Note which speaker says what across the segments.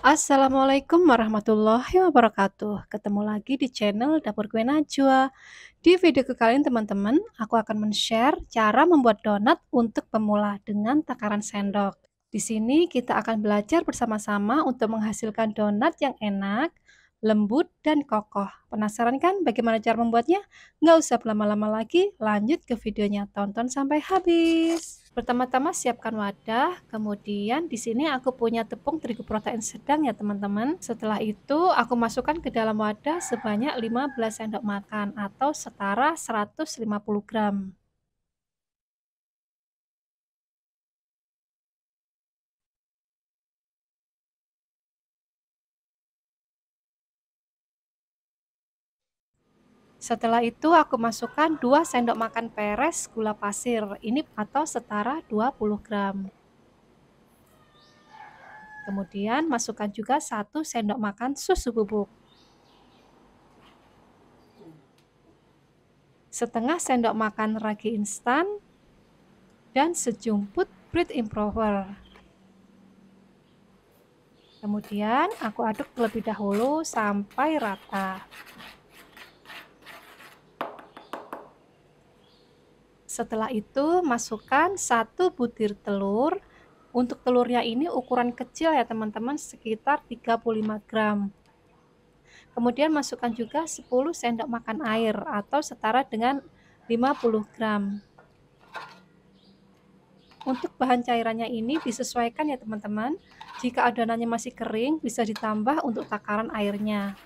Speaker 1: Assalamualaikum warahmatullahi wabarakatuh. Ketemu lagi di channel Dapur Gue Najwa. Di video kali ini teman-teman, aku akan men-share cara membuat donat untuk pemula dengan takaran sendok. Di sini kita akan belajar bersama-sama untuk menghasilkan donat yang enak, lembut, dan kokoh. Penasaran kan bagaimana cara membuatnya? Nggak usah berlama-lama lagi, lanjut ke videonya. Tonton sampai habis. Pertama-tama siapkan wadah, kemudian di sini aku punya tepung terigu protein sedang ya teman-teman. Setelah itu aku masukkan ke dalam wadah sebanyak 15 sendok makan atau setara 150 gram. Setelah itu aku masukkan 2 sendok makan peres gula pasir, ini atau setara 20 gram. Kemudian masukkan juga 1 sendok makan susu bubuk. Setengah sendok makan ragi instan dan sejumput bread improver. Kemudian aku aduk terlebih dahulu sampai rata. Setelah itu masukkan 1 butir telur. Untuk telurnya ini ukuran kecil ya teman-teman, sekitar 35 gram. Kemudian masukkan juga 10 sendok makan air atau setara dengan 50 gram. Untuk bahan cairannya ini disesuaikan ya teman-teman. Jika adonannya masih kering, bisa ditambah untuk takaran airnya.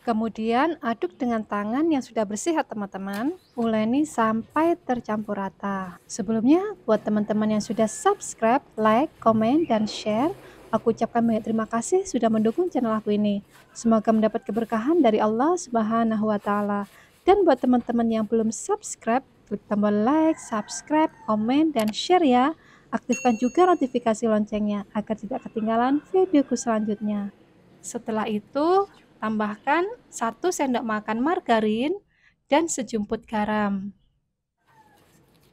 Speaker 1: Kemudian aduk dengan tangan yang sudah bersih ya teman-teman. Uleni sampai tercampur rata. Sebelumnya buat teman-teman yang sudah subscribe, like, komen, dan share, aku ucapkan banyak terima kasih sudah mendukung channel aku ini. Semoga mendapat keberkahan dari Allah Subhanahu wa Ta'ala. Dan buat teman-teman yang belum subscribe, klik tombol like, subscribe, komen, dan share ya. Aktifkan juga notifikasi loncengnya agar tidak ketinggalan videoku selanjutnya. Setelah itu, tambahkan 1 sendok makan margarin dan sejumput garam.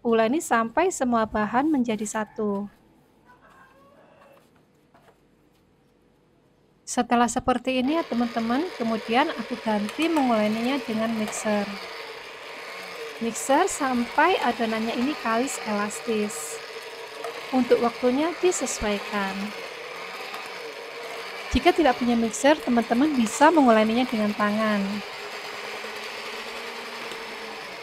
Speaker 1: Uleni sampai semua bahan menjadi satu. Setelah seperti ini ya teman-teman, kemudian aku ganti menguleninya dengan mixer. Mixer sampai adonannya ini kalis elastis. Untuk waktunya disesuaikan. Jika tidak punya mixer, teman-teman bisa menguleninya dengan tangan.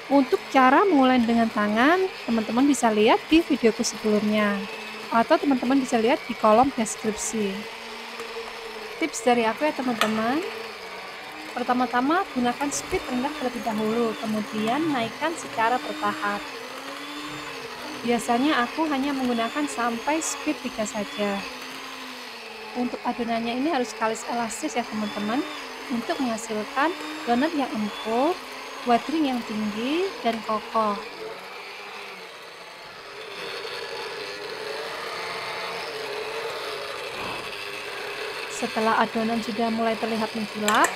Speaker 1: Untuk cara menguleni dengan tangan, teman-teman bisa lihat di videoku sebelumnya, atau teman-teman bisa lihat di kolom deskripsi. Tips dari aku ya teman-teman, pertama-tama gunakan speed rendah terlebih dahulu, kemudian naikkan secara bertahap. Biasanya aku hanya menggunakan sampai speed 3 saja. Untuk adonannya ini harus kalis elastis ya teman-teman, untuk menghasilkan donat yang empuk, watering yang tinggi, dan kokoh. Setelah adonan sudah mulai terlihat mengkilap,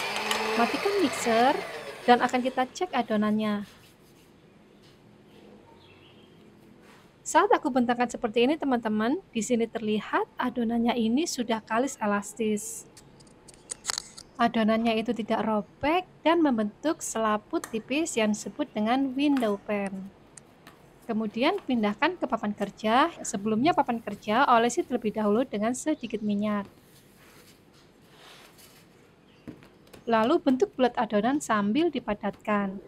Speaker 1: matikan mixer dan akan kita cek adonannya. Saat aku bentangkan seperti ini teman-teman, di sini terlihat adonannya ini sudah kalis elastis. Adonannya itu tidak robek dan membentuk selaput tipis yang disebut dengan window pan. Kemudian pindahkan ke papan kerja. Sebelumnya papan kerja olesi terlebih dahulu dengan sedikit minyak. Lalu bentuk bulat adonan sambil dipadatkan.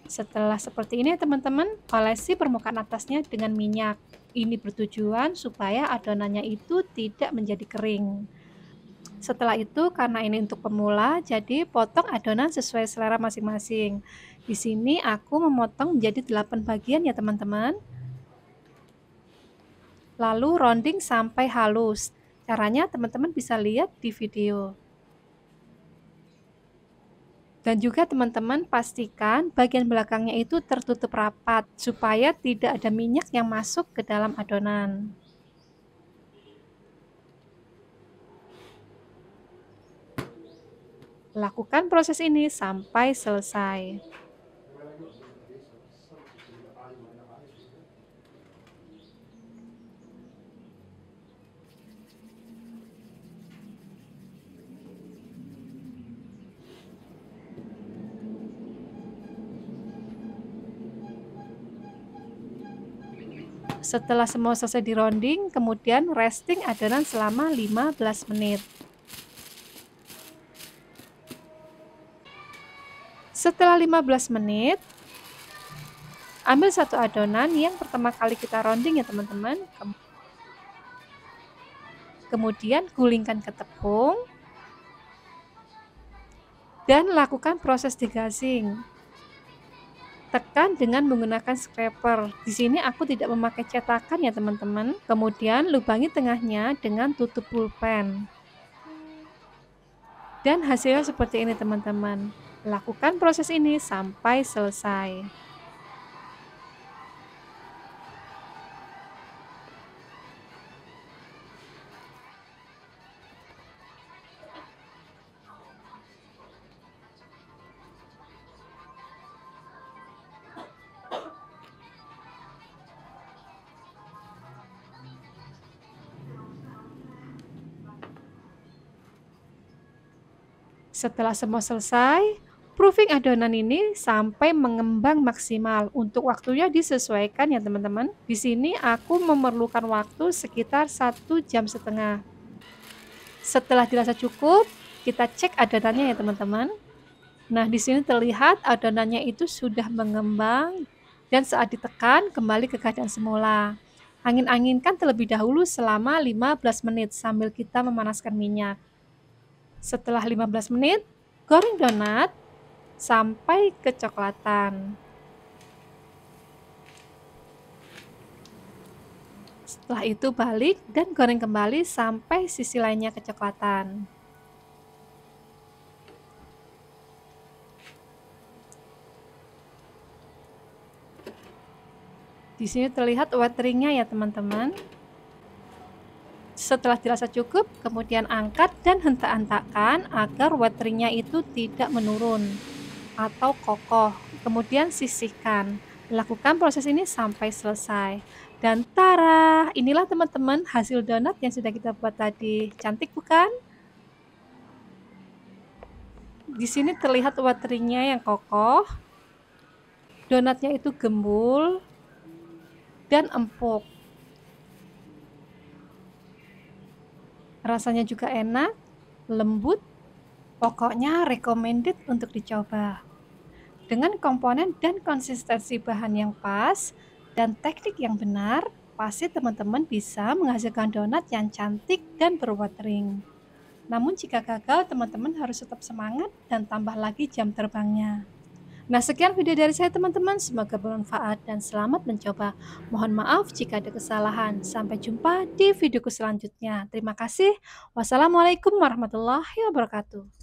Speaker 1: Setelah seperti ini teman-teman, olesi permukaan atasnya dengan minyak. Ini bertujuan supaya adonannya itu tidak menjadi kering. Setelah itu, karena ini untuk pemula, jadi potong adonan sesuai selera masing-masing. Di sini aku memotong menjadi 8 bagian ya teman-teman. Lalu rounding sampai halus. Caranya teman-teman bisa lihat di video. Dan juga teman-teman pastikan bagian belakangnya itu tertutup rapat supaya tidak ada minyak yang masuk ke dalam adonan. Lakukan proses ini sampai selesai. Setelah semua selesai di-rounding, kemudian resting adonan selama 15 menit. Setelah 15 menit, ambil satu adonan yang pertama kali kita rounding ya teman-teman. Kemudian gulingkan ke tepung dan lakukan proses degassing. Tekan dengan menggunakan scraper. Di sini aku tidak memakai cetakan ya teman-teman. Kemudian lubangi tengahnya dengan tutup pulpen. Dan hasilnya seperti ini teman-teman. Lakukan proses ini sampai selesai. Setelah semua selesai, proofing adonan ini sampai mengembang maksimal. Untuk waktunya disesuaikan ya teman-teman. Di sini aku memerlukan waktu sekitar 1,5 jam. Setelah dirasa cukup, kita cek adonannya ya teman-teman. Nah, di sini terlihat adonannya itu sudah mengembang dan saat ditekan kembali ke keadaan semula. Angin-anginkan terlebih dahulu selama 15 menit sambil kita memanaskan minyak. Setelah 15 menit, goreng donat sampai kecoklatan. Setelah itu balik dan goreng kembali sampai sisi lainnya kecoklatan. Di sini terlihat wateringnya ya teman-teman. Setelah dirasa cukup, kemudian angkat dan hentak-hentakkan agar wateringnya itu tidak menurun atau kokoh. Kemudian sisihkan. Lakukan proses ini sampai selesai. Dan tara, inilah teman-teman hasil donat yang sudah kita buat tadi. Cantik bukan? Di sini terlihat wateringnya yang kokoh. Donatnya itu gembul dan empuk. Rasanya juga enak, lembut, pokoknya recommended untuk dicoba. Dengan komponen dan konsistensi bahan yang pas dan teknik yang benar, pasti teman-teman bisa menghasilkan donat yang cantik dan berwatering. Namun jika gagal, teman-teman harus tetap semangat dan tambah lagi jam terbangnya. Nah, sekian video dari saya teman-teman, semoga bermanfaat dan selamat mencoba. Mohon maaf jika ada kesalahan. Sampai jumpa di videoku selanjutnya. Terima kasih. Wassalamualaikum warahmatullahi wabarakatuh.